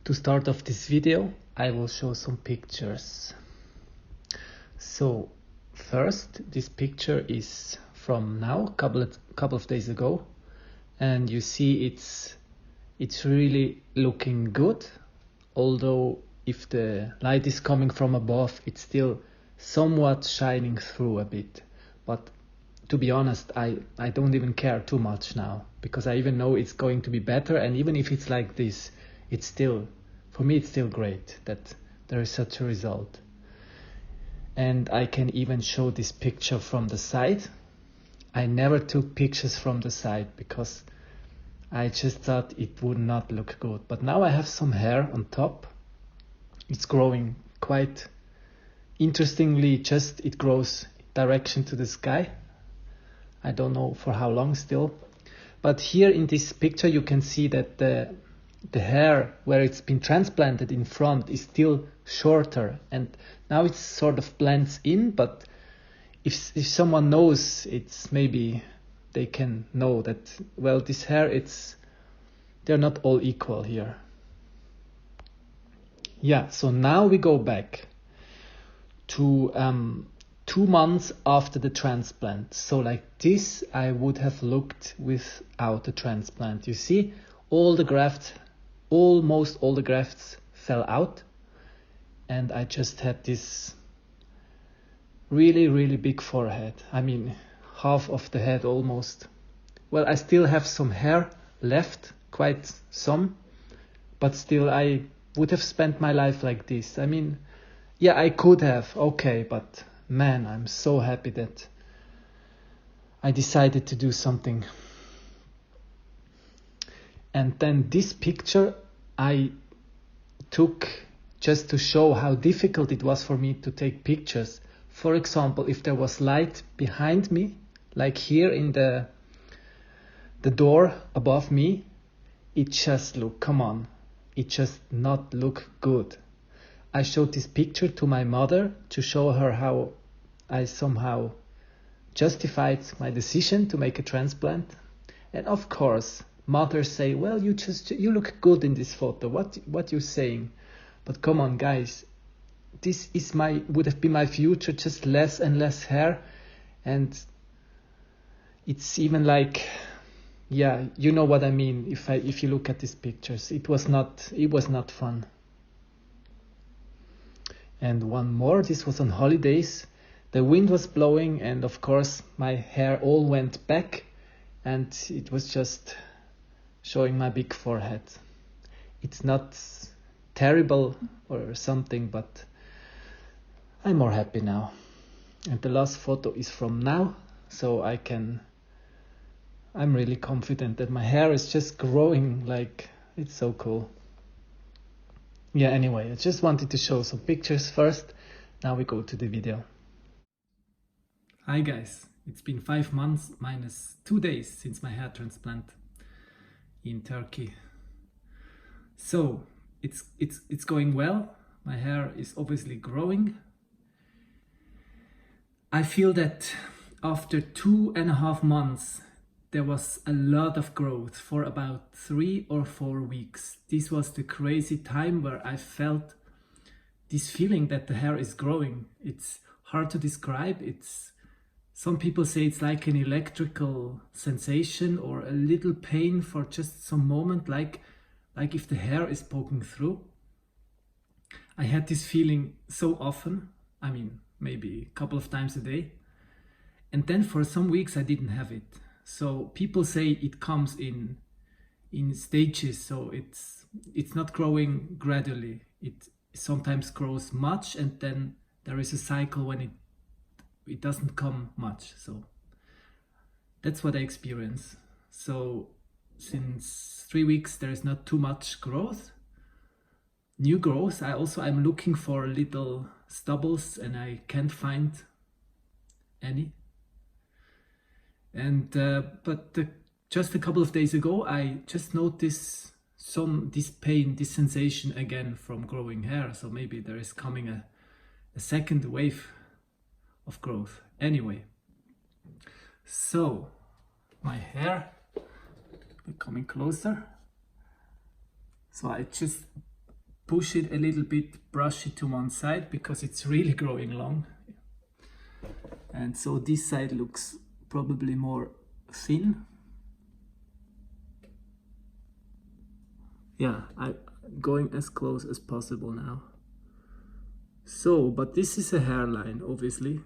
To start off this video, I will show some pictures. So first, this picture is from now, couple of days ago, and you see it's really looking good. Although if the light is coming from above, it's still somewhat shining through a bit. But to be honest, I don't even care too much now, because I even know it's going to be better, and even if it's like this, it's still, for me, it's still great that there is such a result. And I can even show this picture from the side. I never took pictures from the side because I just thought it would not look good. But now I have some hair on top. It's growing quite interestingly, just it grows direction to the sky. I don't know for how long still. But here in this picture you can see that the hair where it's been transplanted in front is still shorter, and now it sort of blends in. But if someone knows, it's maybe they can know that, well, this hair, they're not all equal here. Yeah, so now we go back to 2 months after the transplant. So like this I would have looked without the transplant. You see, almost all the grafts fell out, and I just had this really, really big forehead. I mean, half of the head almost. Well, I still have some hair left, quite some, but still I would have spent my life like this. I mean, yeah, I could have, okay, but man, I'm so happy that I decided to do something. And then this picture I took just to show how difficult it was for me to take pictures. For example, if there was light behind me, like here in the door above me, it just not look good. I showed this picture to my mother to show her how I somehow justified my decision to make a transplant. And of course, mothers say, well, you look good in this photo. What you saying? But come on, guys, this is would have been my future, just less and less hair. And it's even like, yeah, you know what I mean. If you look at these pictures, it was not fun. And one more, this was on holidays. The wind was blowing, and of course my hair all went back, and it was just showing my big forehead. It's not terrible or something, but I'm more happy now. And the last photo is from now, so I'm really confident that my hair is just growing, like, it's so cool. Yeah, anyway, I just wanted to show some pictures first. Now we go to the video. Hi guys, it's been 5 months minus 2 days since my hair transplant in Turkey. So it's going well. My hair is obviously growing. I feel that after 2.5 months there was a lot of growth for about 3 or 4 weeks. This was the crazy time where I felt this feeling that the hair is growing. It's hard to describe. Some people say it's like an electrical sensation or a little pain for just some moment, like if the hair is poking through. I had this feeling so often, I mean, maybe a couple of times a day. And then for some weeks I didn't have it. So people say it comes in stages, so it's not growing gradually. It sometimes grows much, and then there is a cycle when it doesn't come much. So that's what I experience. So since 3 weeks there is not too much growth, new growth. I'm looking for little stubbles and I can't find any. And just a couple of days ago I just noticed this pain, this sensation again from growing hair. So maybe there is coming a second wave of growth. Anyway, so my hair, we're coming closer. So I just push it a little bit, brush it to one side because it's really growing long. And so this side looks probably more thin. Yeah, I'm going as close as possible now. So, but this is a hairline, obviously.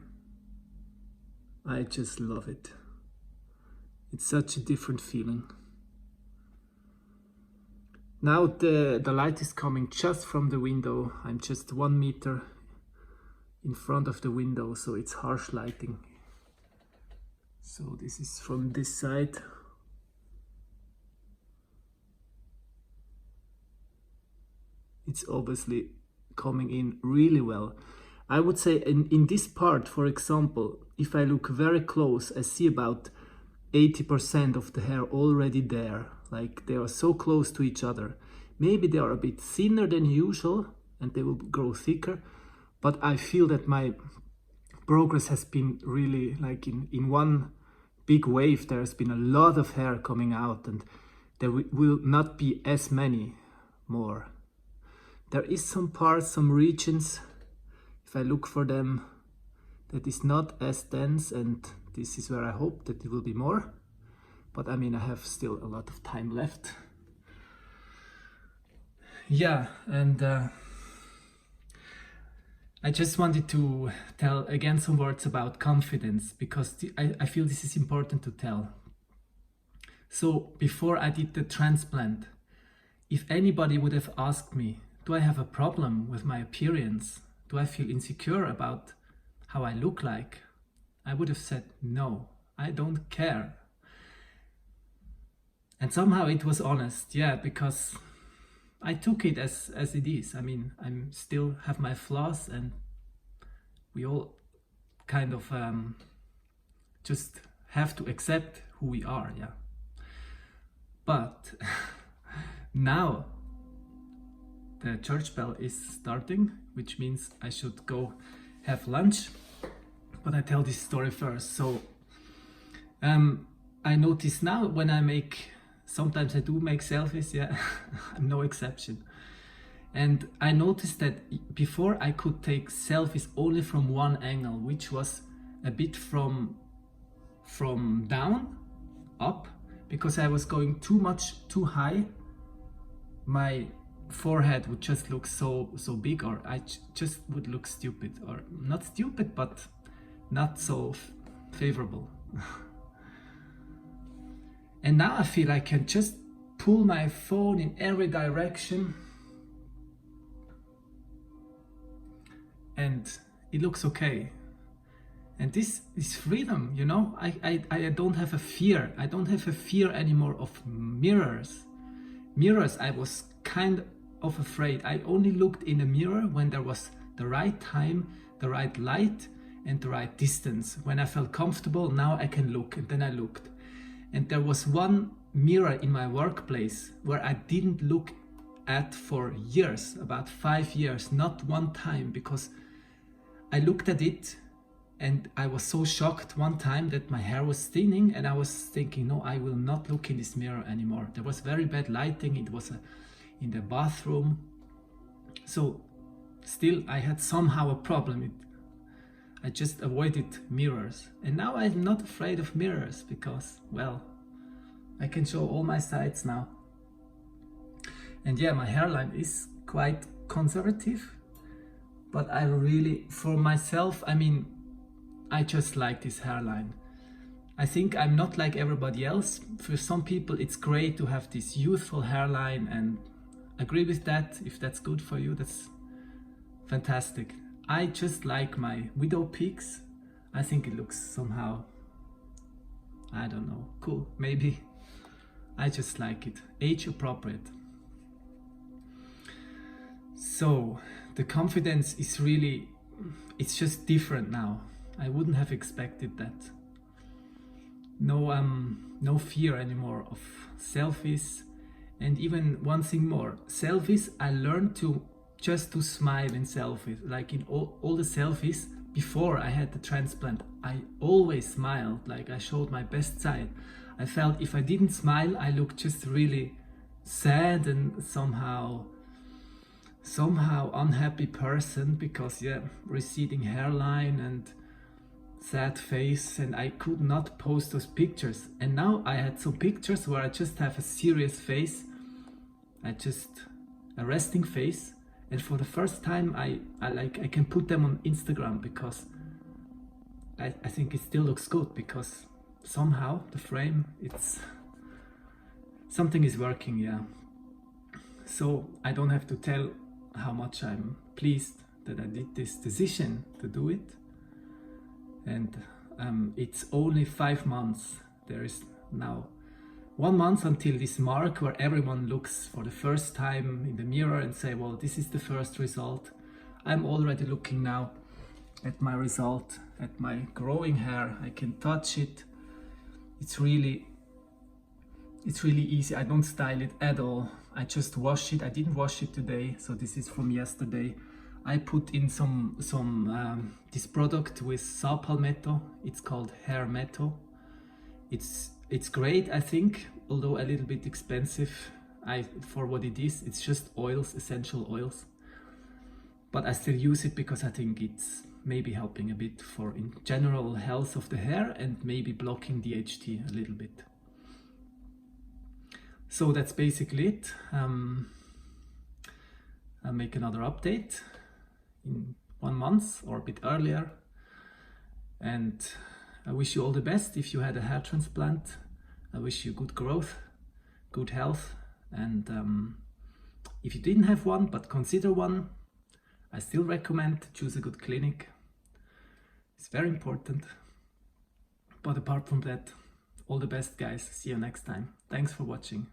I just love it. It's such a different feeling. Now the light is coming just from the window. I'm just 1 meter in front of the window, so it's harsh lighting. So this is from this side. It's obviously coming in really well. I would say in this part, for example, if I look very close, I see about 80% of the hair already there. Like they are so close to each other. Maybe they are a bit thinner than usual and they will grow thicker, but I feel that my progress has been really like in one big wave. There has been a lot of hair coming out and there will not be as many more. There is some parts, some regions, if I look for them, that is not as dense, and this is where I hope that it will be more. But I mean, I have still a lot of time left. Yeah, and I just wanted to tell again some words about confidence, because I feel this is important to tell. So before I did the transplant, if anybody would have asked me, do I have a problem with my appearance? Do I feel insecure about how I look like? I would have said, no, I don't care. And somehow it was honest, yeah, because I took it as it is. I mean, I'm still have my flaws and we all kind of just have to accept who we are, yeah. But now the church bell is starting, which means I should go have lunch. But I tell this story first. So I notice now when I make, sometimes I do make selfies, yeah, I'm no exception. And I noticed that before I could take selfies only from one angle, which was a bit from down, up, because I was going too high. My forehead would just look so big, or I just would look stupid, or not stupid, but not so favorable. And now I feel I can just pull my phone in every direction and it looks okay. And this is freedom, you know. I don't have a fear. I don't have a fear anymore of mirrors. Mirrors, I was kind of afraid. I only looked in the mirror when there was the right time, the right light, and the right distance. When I felt comfortable, now I can look. And then I looked. And there was one mirror in my workplace where I didn't look at for years, about 5 years, not one time, because I looked at it and I was so shocked one time that my hair was thinning, and I was thinking, no, I will not look in this mirror anymore. There was very bad lighting. It was in the bathroom. So still I had somehow a problem. I just avoided mirrors. And now I'm not afraid of mirrors because, well, I can show all my sides now. And yeah, my hairline is quite conservative, but I really, for myself, I mean, I just like this hairline. I think I'm not like everybody else. For some people, it's great to have this youthful hairline, and I agree with that. If that's good for you, that's fantastic. I just like my widow peaks. I think it looks somehow, I don't know, cool, maybe. I just like it, age appropriate. So the confidence is really, it's just different now. I wouldn't have expected that. No fear anymore of selfies. And even one thing more, selfies, I learned to just to smile in selfies. Like in all the selfies before I had the transplant, I always smiled, like I showed my best side. I felt if I didn't smile, I looked just really sad and somehow somehow unhappy person because yeah, receding hairline and sad face, and I could not post those pictures. And now I had some pictures where I just have a serious face, a resting face, and for the first time I can put them on Instagram because I think it still looks good, because somehow the frame, it's something is working, yeah. So I don't have to tell how much I'm pleased that I did this decision to do it. And it's only 5 months. There is now 1 month until this mark where everyone looks for the first time in the mirror and say, well, this is the first result. I'm already looking now at my result, at my growing hair. I can touch it. It's really easy. I don't style it at all. I just wash it. I didn't wash it today, so this is from yesterday. I put in some this product with saw palmetto. It's called Hair Metto. It's great, I think, although a little bit expensive. For what it is, it's just oils, essential oils. But I still use it because I think it's maybe helping a bit for in general health of the hair and maybe blocking DHT a little bit. So that's basically it. I'll make another update in 1 month or a bit earlier. And I wish you all the best if you had a hair transplant. I wish you good growth, good health. And if you didn't have one but consider one, I still recommend to choose a good clinic. It's very important. But apart from that, all the best, guys. See you next time. Thanks for watching.